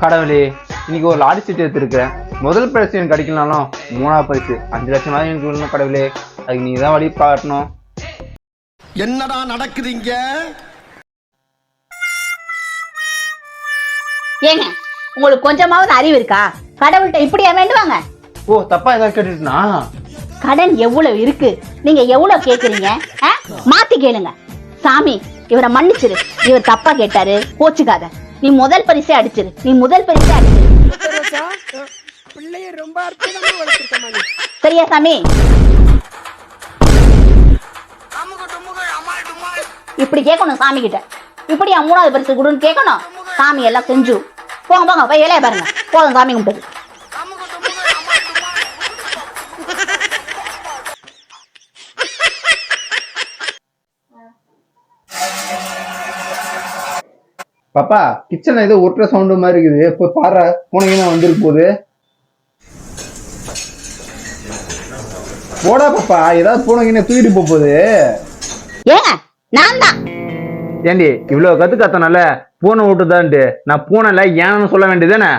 கடவுளே, இன்னைக்கு ஒரு லாரி சீட் எடுத்திருக்கிறேன். முதல் பரிசு எனக்கு கிடைக்கலனாலும் 3வது பரிசு 5 லட்சம் எனக்கு விடணும். கடவுளே, அதுக்கு நீ தான் வழி காட்டணும். என்னடா நடக்குதுங்க? ஏங்க, உங்களுக்கு கொஞ்சமாவது அறிவு இருக்கா? கடவுள்கிட்ட இப்படியா வேண்டுவாங்க? ஓ, தப்பா ஏதாவது கேட்டுட்டுனா? கடன் எவ்வளவு இருக்கு, நீங்க எவ்வளவு கேக்குறீங்க? மாத்தி கேளுங்க. சாமி, இவரை மன்னிச்சிரு, இவர் தப்பா கேட்டாரு, கோச்சுக்காத. நீ முதல் பரிசே அடிச்சிரு, நீ முதல் பரிசே அடிச்சிரு. சரியா சாமி? இப்படி கேட்கணும் சாமி கிட்ட. இப்படியா 3வது பரிசு கொடுன்னு கேட்கணும். சாமி எல்லாம் செஞ்சு போங்க போங்க, போய் வேலையை பாருங்க. போதும் சாமி கும்பிட்டது. பாப்பா, கிச்சன்ல ஏதோ ஒட்டுற சவுண்டு மாதிரி இருக்குது. போய் பாரு, போனீங்கன்னா வந்துருக்கு போகுது. போடா பாப்பா, ஏதாவது போனீங்கன்னா தூக்கிட்டு போகுது. ஏங்க, நான் தான். ஏண்டி இவ்வளவு கத்து கத்தனால பூனை விட்டுதான்ட்டு நான் பூனைல ஏன்னு சொல்ல வேண்டியதானே?